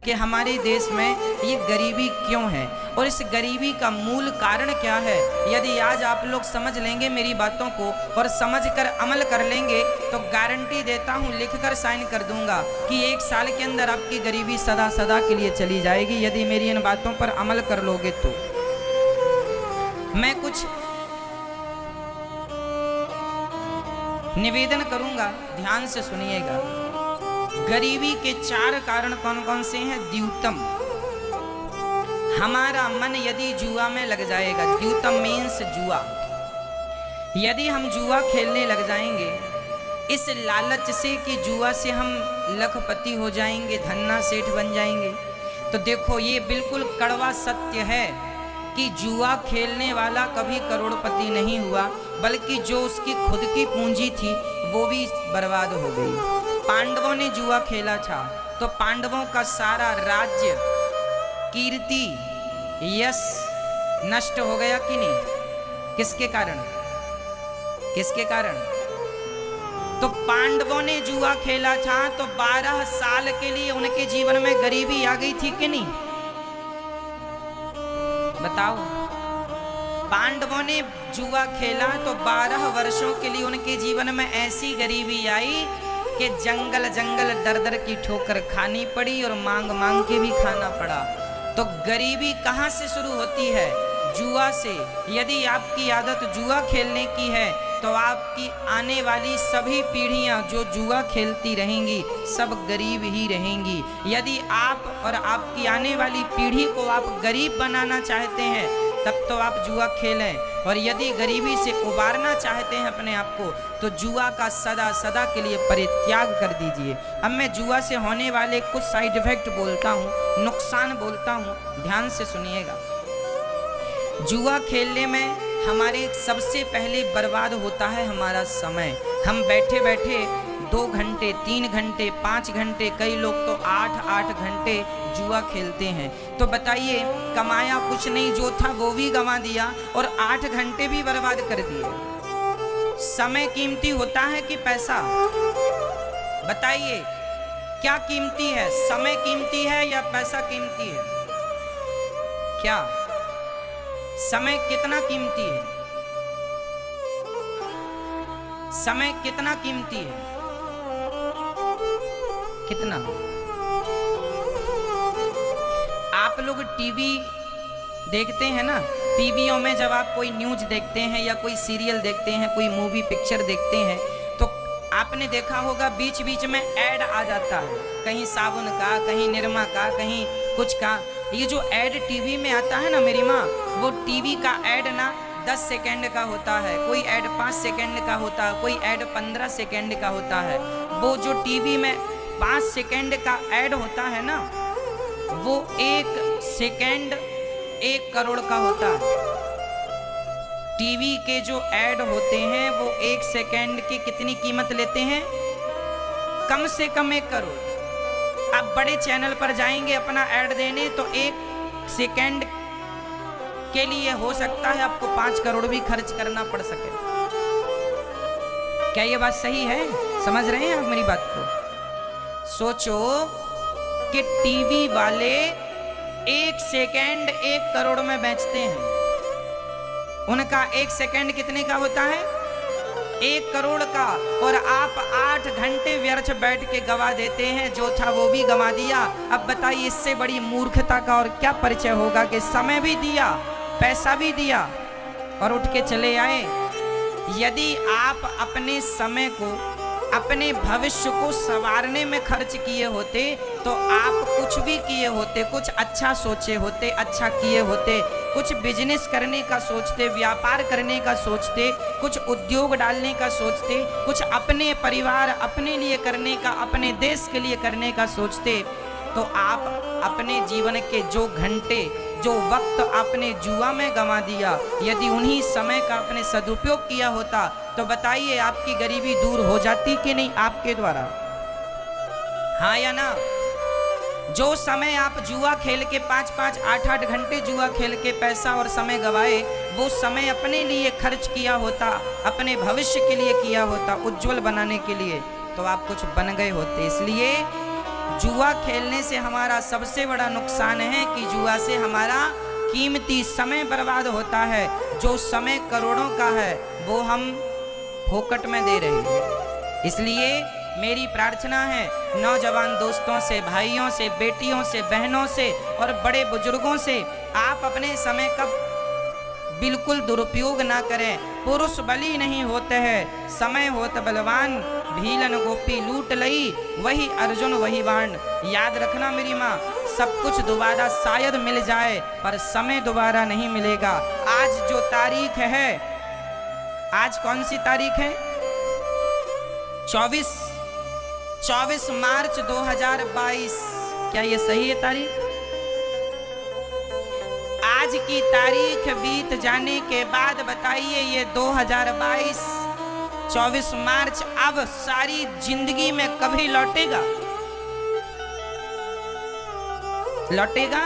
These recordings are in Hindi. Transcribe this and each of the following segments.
कि हमारे देश में ये गरीबी क्यों है और इस गरीबी का मूल कारण क्या है। यदि आज आप लोग समझ लेंगे मेरी बातों को और समझकर अमल कर लेंगे तो गारंटी देता हूँ, लिखकर साइन कर दूंगा कि 1 साल के अंदर आपकी गरीबी सदा सदा के लिए चली जाएगी। यदि मेरी इन बातों पर अमल कर लोगे तो मैं कुछ निवेदन करूंगा, ध्यान से सुनिएगा। गरीबी के 4 कारण कौन कौन से हैं। द्यूतम, हमारा मन यदि जुआ में लग जाएगा, द्यूतम मीन्स जुआ, यदि हम जुआ खेलने लग जाएंगे इस लालच से कि जुआ से हम लखपति हो जाएंगे, धन्ना सेठ बन जाएंगे, तो देखो ये बिल्कुल कड़वा सत्य है कि जुआ खेलने वाला कभी करोड़पति नहीं हुआ, बल्कि जो उसकी खुद की पूंजी थी वो भी बर्बाद हो गई। पांडवों ने जुआ खेला था तो पांडवों का सारा राज्य, कीर्ति, यश नष्ट हो गया कि नहीं। किसके कारण, किसके कारण। तो पांडवों ने जुआ खेला था तो 12 साल के लिए उनके जीवन में गरीबी आ गई थी कि नहीं, बताओ। पांडवों ने जुआ खेला तो 12 वर्षों के लिए उनके जीवन में ऐसी गरीबी आई कि जंगल जंगल दर दर की ठोकर खानी पड़ी और मांग मांग के भी खाना पड़ा। तो गरीबी कहाँ से शुरू होती है, जुआ से। यदि आपकी आदत जुआ खेलने की है तो आपकी आने वाली सभी पीढ़ियां जो जुआ खेलती रहेंगी सब गरीब ही रहेंगी। यदि आप और आपकी आने वाली पीढ़ी को आप गरीब बनाना चाहते हैं तब तो आप जुआ खेलें, और यदि गरीबी से उबारना चाहते हैं अपने आप को तो जुआ का सदा सदा के लिए परित्याग कर दीजिए। अब मैं जुआ से होने वाले कुछ साइड इफेक्ट बोलता हूँ, नुकसान बोलता हूँ, ध्यान से सुनिएगा। जुआ खेलने में हमारे सबसे पहले बर्बाद होता है हमारा समय। हम बैठे बैठे 2 घंटे, 3 घंटे, 5 घंटे, कई लोग तो 8-8 घंटे जुआ खेलते हैं। तो बताइए, कमाया कुछ नहीं, जो था वो भी गंवा दिया और 8 घंटे भी बर्बाद कर दिए। समय कीमती होता है कि पैसा, बताइए क्या कीमती है, समय कीमती है या पैसा कीमती है। क्या समय कितना कीमती है, समय कितना कीमती है, कितना। आप लोग टीवी देखते हैं ना, टीवियों में जब आप कोई न्यूज देखते हैं या कोई सीरियल देखते हैं, कोई मूवी पिक्चर देखते हैं तो आपने देखा होगा बीच बीच में ऐड आ जाता है, कहीं साबुन का, कहीं निरमा का, कहीं कुछ का। ये जो ऐड टीवी में आता है ना मेरी माँ, वो टीवी का ऐड ना 10 सेकंड का होता है, कोई ऐड 5 सेकंड का होता है, कोई ऐड 15 सेकंड का होता है। वो जो टीवी में 5 सेकंड का ऐड होता है ना, वो 1 सेकंड 1 करोड़ का होता है। टीवी के जो ऐड होते हैं वो 1 सेकंड की कितनी कीमत लेते हैं, कम से कम 1 करोड़। आप बड़े चैनल पर जाएंगे अपना ऐड देने तो 1 सेकंड के लिए हो सकता है आपको 5 करोड़ भी खर्च करना पड़ सके। क्या ये बात सही है, समझ रहे हैं आप मेरी बात को। सोचो कि टीवी वाले 1 सेकंड 1 करोड़ में बेचते हैं, उनका 1 सेकंड कितने का होता है, 1 करोड़ का, और आप 8 घंटे व्यर्थ बैठ के गवा देते हैं, जो था वो भी गवा दिया। अब बताइए इससे बड़ी मूर्खता का और क्या परिचय होगा कि समय भी दिया, पैसा भी दिया और उठ के चले आए। यदि आप अपने समय को, अपने भविष्य को संवारने में खर्च किए होते तो आप कुछ भी किए होते, कुछ अच्छा सोचे होते, अच्छा किए होते, कुछ बिजनेस करने का सोचते, व्यापार करने का सोचते, कुछ उद्योग डालने का सोचते, कुछ अपने परिवार, अपने लिए करने का, अपने देश के लिए करने का सोचते, तो आप अपने जीवन के जो घंटे, जो वक्त आपने जुआ में गंवा दिया, यदि उन्हीं समय का आपने सदुपयोग किया होता तो बताइए आपकी गरीबी दूर हो जाती कि नहीं आपके द्वारा, हाँ या ना। जो समय आप जुआ खेल के 5-5, 8-8 घंटे जुआ खेल के पैसा और समय गवाए, वो समय अपने लिए खर्च किया होता, अपने भविष्य के लिए किया होता, उज्जवल बनाने के लिए, तो आप कुछ बन गए होते। इसलिए जुआ खेलने से हमारा सबसे बड़ा नुकसान है कि जुआ से हमारा कीमती समय बर्बाद होता है। जो समय करोड़ों का है वो हम फोकट में दे रहे हैं। इसलिए मेरी प्रार्थना है नौजवान दोस्तों से, भाइयों से, बेटियों से, बहनों से और बड़े बुजुर्गों से, आप अपने समय का बिल्कुल दुरुपयोग ना करें। पुरुष बली नहीं होते हैं, समय होत बलवान, भीलन गोपी लूट लई, वही अर्जुन वही बाण। याद रखना मेरी माँ, सब कुछ दोबारा शायद मिल जाए पर समय दोबारा नहीं मिलेगा। आज जो तारीख है, आज कौन सी तारीख है? 24 मार्च 2022। क्या ये सही है तारीख? आज की तारीख बीत जाने के बाद बताइए ये 2022 24 मार्च अब सारी जिंदगी में कभी लौटेगा? लौटेगा?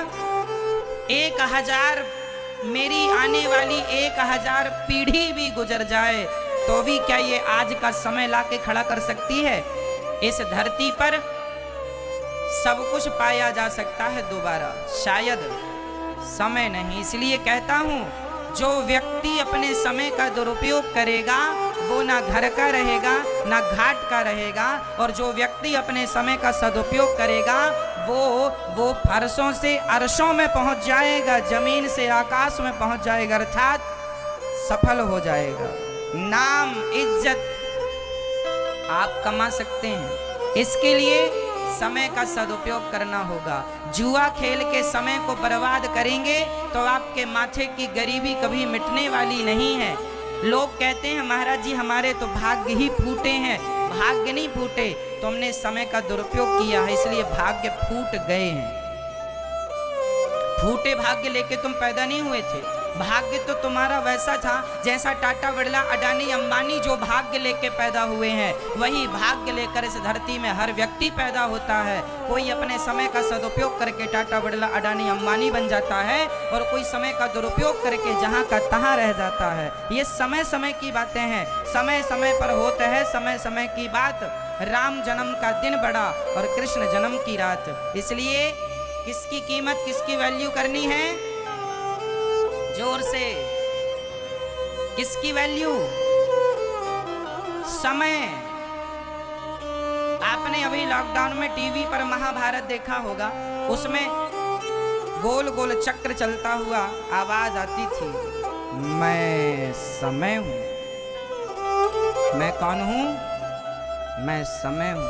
1000 मेरी आने वाली 1000 पीढ़ी भी गुजर जाए तो भी क्या ये आज का समय लाके खड़ा कर सकती है? इस धरती पर सब कुछ पाया जा सकता है दोबारा, शायद समय नहीं। इसलिए कहता हूं, जो व्यक्ति अपने समय का दुरुपयोग करेगा वो ना घर का रहेगा ना घाट का रहेगा, और जो व्यक्ति अपने समय का सदुपयोग करेगा वो फर्शों से अर्शों में पहुंच जाएगा, जमीन से आकाश में पहुंच जाएगा, अर्थात सफल हो जाएगा। नाम इज्जत आप कमा सकते हैं, इसके लिए समय का सदुपयोग करना होगा। जुआ खेल के समय को बर्बाद करेंगे तो आपके माथे की गरीबी कभी मिटने वाली नहीं है। लोग कहते हैं महाराज जी हमारे तो भाग्य ही फूटे हैं। भाग्य नहीं फूटे, तुमने समय का दुरुपयोग किया है इसलिए भाग्य फूट गए हैं। फूटे भाग्य लेके तुम पैदा नहीं हुए थे। भाग्य तो तुम्हारा वैसा था जैसा टाटा, बिरला, अडानी, अंबानी जो भाग्य लेके पैदा हुए हैं, वही भाग्य लेकर इस धरती में हर व्यक्ति पैदा होता है। कोई अपने समय का सदुपयोग करके टाटा, बिरला, अडानी, अंबानी बन जाता है और कोई समय का दुरुपयोग करके जहां का तहां रह जाता है। ये समय समय की बातें हैं, समय समय पर होता है समय समय की बात। राम जन्म का दिन बड़ा और कृष्ण जन्म की रात। इसलिए किसकी कीमत, किसकी वैल्यू करनी है? जोर से, किसकी वैल्यू? समय। आपने अभी लॉकडाउन में टीवी पर महाभारत देखा होगा, उसमें गोल गोल चक्र चलता हुआ आवाज आती थी, मैं समय हूं। मैं कौन हूं? मैं समय हूं।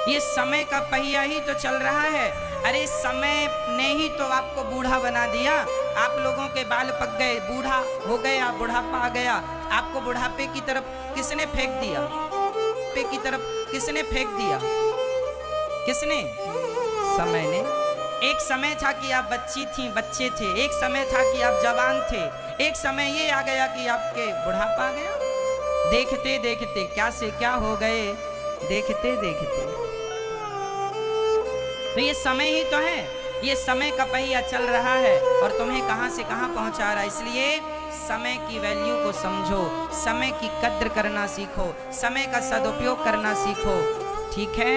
ये समय का पहिया ही तो चल रहा है। अरे समय ने ही तो आपको बूढ़ा बना दिया। आप लोगों के बाल पक गए, बूढ़ा हो गए, आप बुढ़ापा आ गया। आपको बुढ़ापे की तरफ किसने फेंक दिया? पे की तरफ किसने फेंक दिया? किसने? समय ने। एक समय था कि आप बच्ची थी, बच्चे थे। एक समय था कि आप जवान थे। एक समय ये आ गया कि आपके बुढ़ापा आ गया। देखते देखते क्या से क्या हो गए, देखते देखते। तो ये समय ही तो है, ये समय का पहिया चल रहा है और तुम्हें कहां से कहां पहुंचा रहा है। इसलिए समय की वैल्यू को समझो, समय की कद्र करना सीखो, समय का सदुपयोग करना सीखो। ठीक है?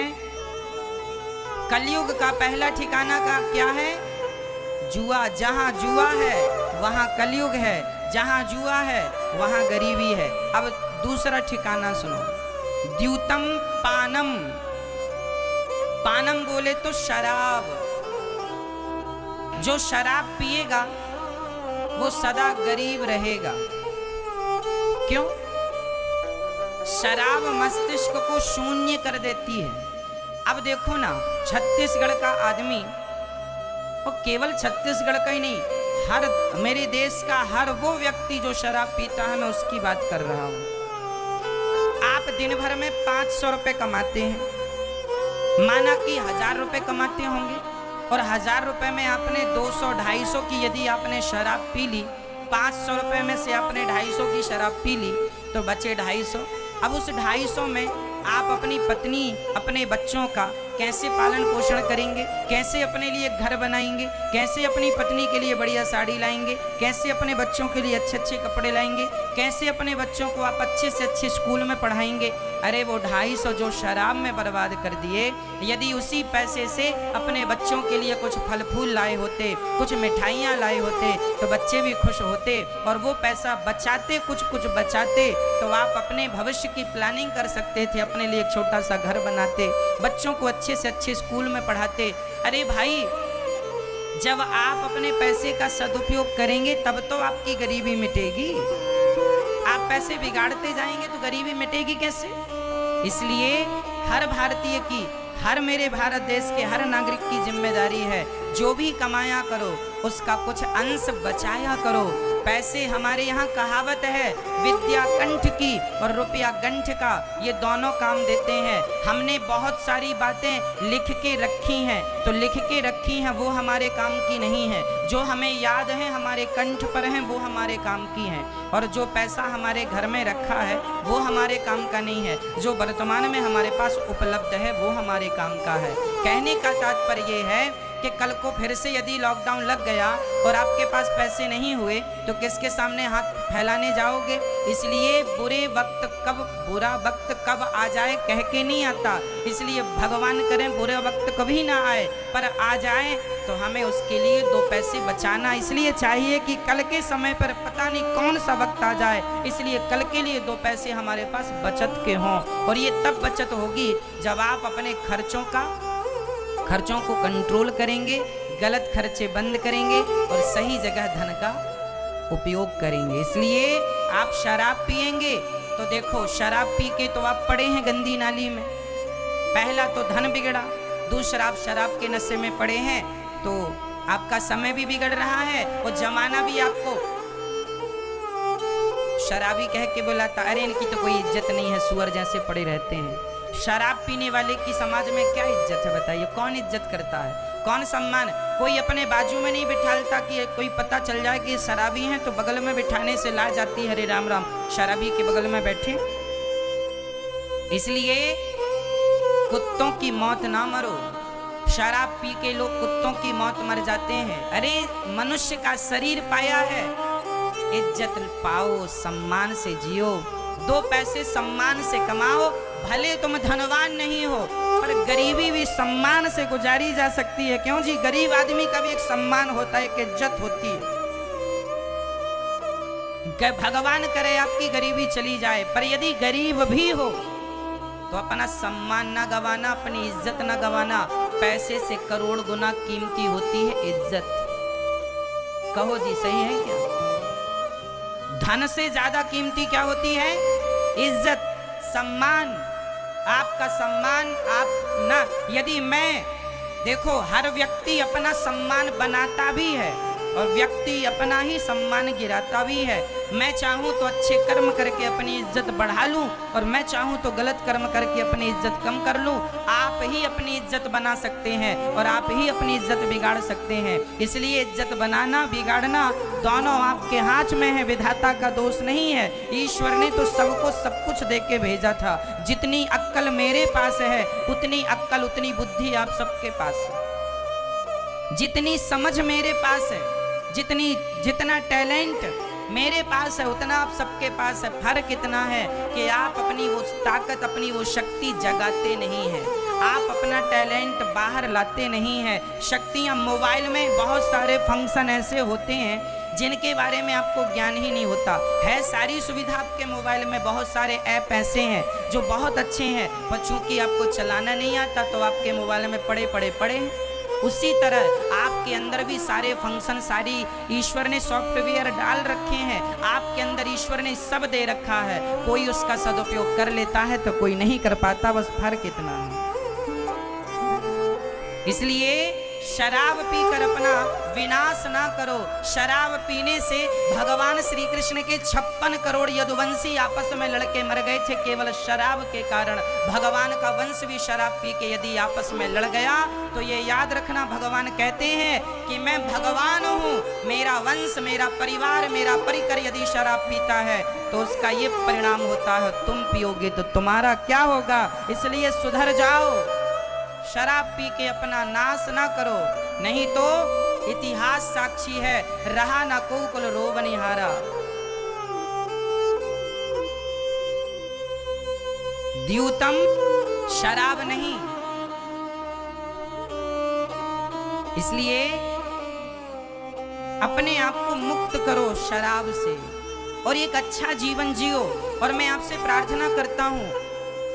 कलयुग का पहला ठिकाना का क्या है? जुआ। जहां जुआ है वहां कलयुग है, जहां जुआ है वहां गरीबी है। अब दूसरा ठिकाना सुनो, द्यूतम पानम। पानम बोले तो शराब। जो शराब पिएगा वो सदा गरीब रहेगा। क्यों? शराब मस्तिष्क को शून्य कर देती है। अब देखो ना, छत्तीसगढ़ का आदमी, और केवल छत्तीसगढ़ का ही नहीं, हर मेरे देश का हर वो व्यक्ति जो शराब पीता है, मैं उसकी बात कर रहा हूं। आप दिन भर में 500 रुपए कमाते हैं, माना कि 1000 रुपए कमाते होंगे, और 1000 रुपए में आपने 200-250 की यदि आपने शराब पी ली, 500 रुपए में से आपने 250 की शराब पी ली तो बचे 250। अब उस 250 में आप अपनी पत्नी, अपने बच्चों का कैसे पालन पोषण करेंगे? कैसे अपने लिए घर बनाएंगे? कैसे अपनी पत्नी के लिए बढ़िया साड़ी लाएंगे? कैसे अपने बच्चों के लिए अच्छे अच्छे कपड़े लाएंगे? कैसे अपने बच्चों को आप अच्छे से अच्छे स्कूल में पढ़ाएंगे? अरे वो 250 जो शराब में बर्बाद कर दिए, यदि उसी पैसे से अपने बच्चों के लिए कुछ फल फूल लाए होते, कुछ मिठाइयाँ लाए होते, तो बच्चे भी खुश होते और वो पैसा बचाते, कुछ कुछ बचाते, तो आप अपने भविष्य की प्लानिंग कर सकते थे, अपने लिए एक छोटा सा घर बनाते, बच्चों को अच्छे से अच्छे स्कूल में पढ़ाते। अरे भाई, जब आप अपने पैसे का सदुपयोग करेंगे तब तो आपकी गरीबी मिटेगी। आप पैसे बिगाड़ते जाएंगे तो गरीबी मिटेगी कैसे? इसलिए हर भारतीय की, हर मेरे भारत देश के हर नागरिक की जिम्मेदारी है, जो भी कमाया करो उसका कुछ अंश बचाया करो। पैसे, हमारे यहाँ कहावत है, विद्या कंठ की और रुपया गंठ का, ये दोनों काम देते हैं। हमने बहुत सारी बातें लिख के रखी हैं, तो लिख के रखी हैं वो हमारे काम की नहीं है। जो हमें याद है, हमारे कंठ पर हैं, वो हमारे काम की हैं। और जो पैसा हमारे घर में रखा है वो हमारे काम का नहीं है। जो वर्तमान में हमारे पास उपलब्ध है वो हमारे काम का है। कहने का तात्पर्य ये है कि कल को फिर से यदि लॉकडाउन लग गया और आपके पास पैसे नहीं हुए तो किसके सामने हाथ फैलाने जाओगे? इसलिए बुरा वक्त कब आ जाए कह के नहीं आता, इसलिए भगवान करें बुरा वक्त कभी ना आए, पर आ जाए तो हमें उसके लिए 2 पैसे बचाना इसलिए चाहिए कि कल के समय पर पता नहीं कौन सा वक्त आ जाए, इसलिए कल के लिए 2 पैसे हमारे पास बचत के हों। और ये तब बचत होगी जब आप अपने खर्चों को कंट्रोल करेंगे, गलत खर्चे बंद करेंगे और सही जगह धन का उपयोग करेंगे। इसलिए आप शराब पिएंगे तो देखो, शराब पी के तो आप पड़े हैं गंदी नाली में, पहला तो धन बिगड़ा, दूसरा आप शराब के नशे में पड़े हैं तो आपका समय भी बिगड़ रहा है और जमाना भी आपको शराबी कह के बुलाता, अरे इनकी तो कोई इज्जत नहीं है, सुअर जैसे पड़े रहते हैं। शराब पीने वाले की समाज में क्या इज्जत है बताइए? कौन इज्जत करता है, कौन सम्मान? कोई अपने बाजू में नहीं बिठालता कि कोई पता चल जाए कि शराबी हैं तो बगल में बिठाने से ला जाती है, अरे राम राम शराबी के बगल में बैठे। इसलिए कुत्तों की मौत ना मरो। शराब पी के लोग कुत्तों की मौत मर जाते हैं। अरे मनुष्य का शरीर पाया है, इज्जत पाओ, सम्मान से जियो, 2 पैसे सम्मान से कमाओ। भले तुम धनवान नहीं हो पर गरीबी भी सम्मान से गुजारी जा सकती है। क्यों जी? गरीब आदमी का भी एक सम्मान होता है, एक इज्जत होती है। भगवान करे आपकी गरीबी चली जाए, पर यदि गरीब भी हो तो अपना सम्मान ना गवाना, अपनी इज्जत ना गवाना। पैसे से करोड़ गुना कीमती होती है इज्जत। कहो जी, सही है क्या? धन से ज्यादा कीमती क्या होती है? इज्जत, सम्मान। आपका सम्मान आप ना, यदि मैं देखो, हर व्यक्ति अपना सम्मान बनाता भी है और व्यक्ति अपना ही सम्मान गिराता भी है। मैं चाहूं तो अच्छे कर्म करके अपनी इज्जत बढ़ा लूं और मैं चाहूं तो गलत कर्म करके अपनी इज्जत कम कर लूं। आप ही अपनी इज्जत बना सकते हैं और आप ही अपनी इज्जत बिगाड़ सकते हैं। इसलिए इज्जत बनाना बिगाड़ना दोनों आपके हाथ में है, विधाता का दोष नहीं है। ईश्वर ने तो सबको सब कुछ दे के भेजा था। जितनी अक्ल मेरे पास है उतनी अक्ल, उतनी बुद्धि आप सबके पास है। जितनी समझ मेरे पास है, जितना टैलेंट मेरे पास है उतना आप सबके पास है। फर्क इतना है कि आप अपनी वो ताकत, अपनी वो शक्ति जगाते नहीं हैं, आप अपना टैलेंट बाहर लाते नहीं हैं। शक्तियाँ, मोबाइल में बहुत सारे फंक्शन ऐसे होते हैं जिनके बारे में आपको ज्ञान ही नहीं होता है। सारी सुविधा आपके मोबाइल में, बहुत सारे ऐप ऐसे हैं जो बहुत अच्छे हैं, पर चूंकि आपको चलाना नहीं आता तो आपके मोबाइल में पड़े। उसी तरह आपके अंदर भी सारे फंक्शन, सारी ईश्वर ने सॉफ्टवेयर डाल रखे हैं, आपके अंदर ईश्वर ने सब दे रखा है। कोई उसका सदुपयोग कर लेता है तो कोई नहीं कर पाता, बस फर्क इतना है। इसलिए शराब पीकर अपना विनाश ना करो। शराब पीने से भगवान श्री कृष्ण के 56 करोड़ यदुवंशी आपस में लड़के मर गए थे केवल शराब के कारण। भगवान का वंश भी शराब पी के यदि आपस में लड़ गया तो ये याद रखना, भगवान कहते हैं कि मैं भगवान हूँ, मेरा वंश, मेरा परिवार, मेरा परिकर यदि शराब पीता है तो उसका ये परिणाम होता है, तुम पियोगे तो तुम्हारा क्या होगा। इसलिए सुधर जाओ, शराब पी के अपना नाश ना करो, नहीं तो इतिहास साक्षी है, रहा ना को कुल रोवनिहारा। द्यूतम शराब नहीं। इसलिए अपने आप को मुक्त करो शराब से और एक अच्छा जीवन जियो। और मैं आपसे प्रार्थना करता हूं,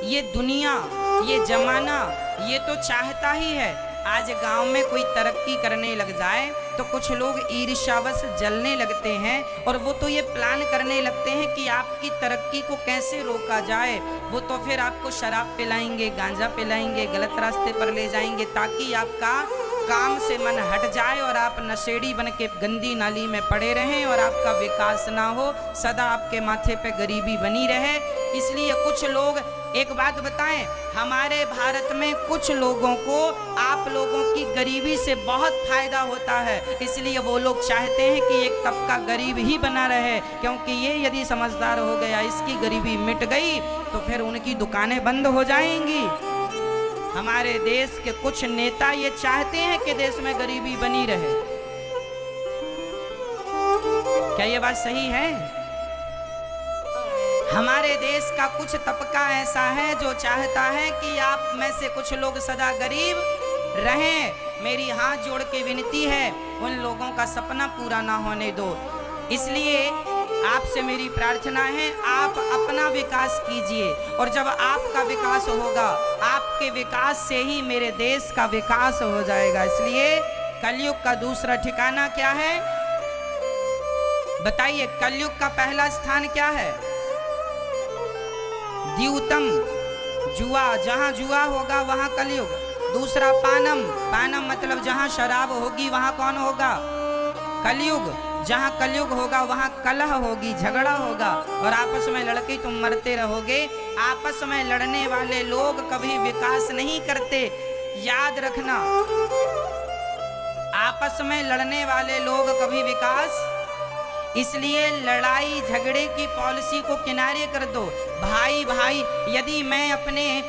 ये दुनिया, ये जमाना, ये तो चाहता ही है आज गांव में कोई तरक्की करने लग जाए तो कुछ लोग ईर्ष्यावश जलने लगते हैं और वो तो ये प्लान करने लगते हैं कि आपकी तरक्की को कैसे रोका जाए। वो तो फिर आपको शराब पिलाएंगे, गांजा पिलाएंगे, गलत रास्ते पर ले जाएंगे ताकि आपका काम से मन हट जाए और आप नशेड़ी बन के गंदी नाली में पड़े रहें और आपका विकास ना हो, सदा आपके माथे पे गरीबी बनी रहे। इसलिए कुछ लोग, एक बात बताएं, हमारे भारत में कुछ लोगों को आप लोगों की गरीबी से बहुत फायदा होता है, इसलिए वो लोग चाहते हैं कि एक तबका गरीब ही बना रहे, क्योंकि ये यदि समझदार हो गया, इसकी गरीबी मिट गई तो फिर उनकी दुकानें बंद हो जाएंगी। हमारे देश के कुछ नेता ये चाहते हैं कि देश में गरीबी बनी रहे। क्या ये बात सही है? हमारे देश का कुछ तबका ऐसा है जो चाहता है कि आप में से कुछ लोग सदा गरीब रहें। मेरी हाथ जोड़ के विनती है, उन लोगों का सपना पूरा ना होने दो। इसलिए आपसे मेरी प्रार्थना है, आप अपना विकास कीजिए और जब आपका विकास होगा, आपके विकास से ही मेरे देश का विकास हो जाएगा। इसलिए कलयुग का दूसरा ठिकाना क्या है बताइए? कलयुग का पहला स्थान क्या है? द्यूतम, जुआ, जहां जुआ होगा वहां कलयुग। दूसरा पानम, पानम मतलब जहां शराब होगी वहां कौन होगा? कलयुग। जहां कलयुग होगा वहां कलह होगी, झगड़ा होगा और आपस में लड़के तुम मरते रहोगे। आपस में लड़ने वाले लोग कभी विकास नहीं करते, याद रखना। आपस में लड़ने वाले लोग कभी विकास, इसलिए लड़ाई झगड़े की पॉलिसी को किनारे कर दो। भाई भाई, यदि मैं अपने,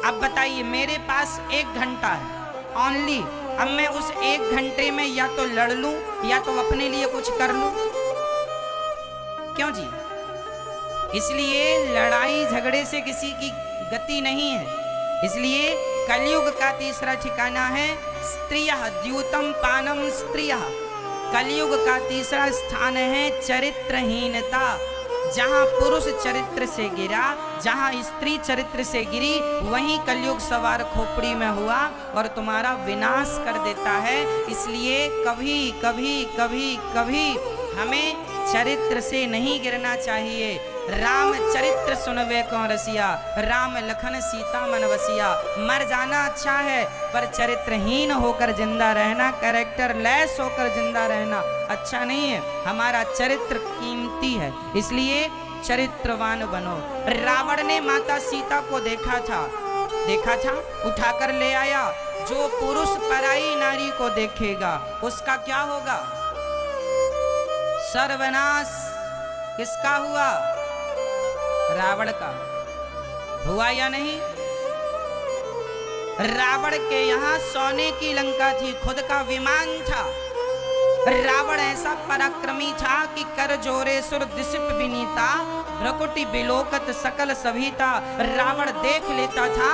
अब बताइए, मेरे पास 1 घंटा है ओनली, अब मैं उस 1 घंटे में या तो लड़ लूं या तो अपने लिए कुछ कर लूं, क्यों जी? इसलिए लड़ाई झगड़े से किसी की गति नहीं है। इसलिए कलयुग का तीसरा ठिकाना है स्त्रियः, द्यूतम पानम स्त्रियः। कलयुग का तीसरा स्थान है चरित्रहीनता। जहां पुरुष चरित्र से गिरा, जहां स्त्री चरित्र से गिरी, वहीं कलयुग सवार खोपड़ी में हुआ और तुम्हारा विनाश कर देता है। इसलिए कभी कभी कभी कभी हमें चरित्र से नहीं गिरना चाहिए। राम चरित्र सुनवे को रसिया, राम लखन सीता मन बसिया। मर जाना अच्छा है पर चरित्रहीन होकर जिंदा रहना, कैरेक्टर लेस होकर जिंदा रहना अच्छा नहीं है। हमारा चरित्र कीमती है, इसलिए चरित्रवान बनो। रावण ने माता सीता को देखा था, उठाकर ले आया। जो पुरुष पराई नारी को देखेगा उसका क्या होगा? सर्वनाश। किसका हुआ? रावण का हुआ या नहीं? रावण के यहाँ सोने की लंका थी, खुद का विमान था। रावण ऐसा पराक्रमी था कि कर जोरे सुर दिसिप विनीता, भ्रकुटी बिलोकत सकल सभीता। रावण देख लेता था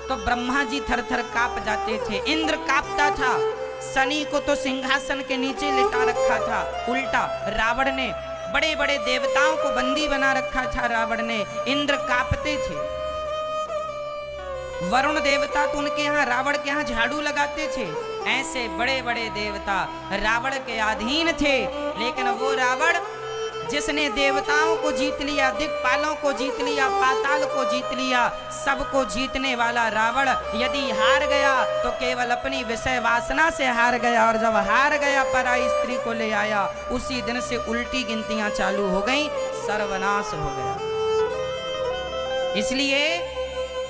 तो ब्रह्मा जी थर थर कांप जाते थे, इंद्र कांपता था। शनि को तो सिंहासन के नीचे लिटा रखा था, उल्टा रावण ने बड़े बड़े देवताओं को बंदी बना रखा था। रावण ने, इंद्र कांपते थे। वरुण देवता तो उनके यहाँ, रावण के यहाँ झाड़ू लगाते थे। ऐसे बड़े बड़े देवता रावण के अधीन थे। लेकिन वो रावण जिसने देवताओं को जीत लिया, दिक्पालों को जीत लिया, पाताल को जीत लिया, सबको जीतने वाला रावण यदि हार गया तो केवल अपनी विषय वासना से हार गया। और जब हार गया पराई स्त्री को ले आया, उसी दिन से उल्टी गिनतियां चालू हो गई, सर्वनाश हो गया। इसलिए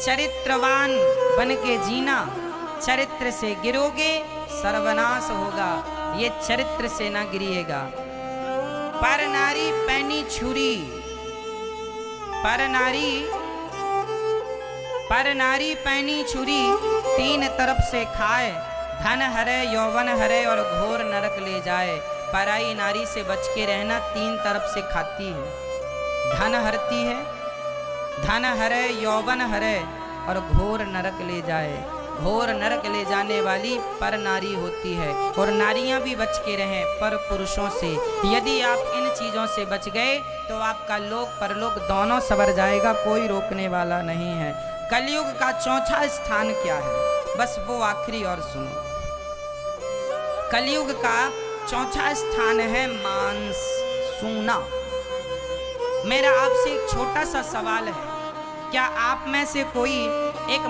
चरित्रवान बन के जीना, चरित्र से गिरोगे सर्वनाश होगा, ये चरित्र से ना गिरिएगा। पर नारी पैनी छुरी, पर नारी पैनी छुरी, 3 तरफ से खाए, धन हरे यौवन हरे और घोर नरक ले जाए। पराई नारी से बच के रहना, 3 तरफ से खाती है, धन हरती है, धन हरे यौवन हरे और घोर नरक ले जाए। घोर नरक ले जाने वाली पर नारी होती है। और नारियां भी बच के रहें पर पुरुषों से। यदि आप इन चीज़ों से बच गए तो आपका लोक परलोक दोनों सवर जाएगा, कोई रोकने वाला नहीं है। कलयुग का चौथा स्थान क्या है, बस वो आखिरी और सुनो। कलयुग का चौथा स्थान है मांस, सूना। मेरा आपसे एक छोटा सा सवाल है, क्या आप में से कोई एक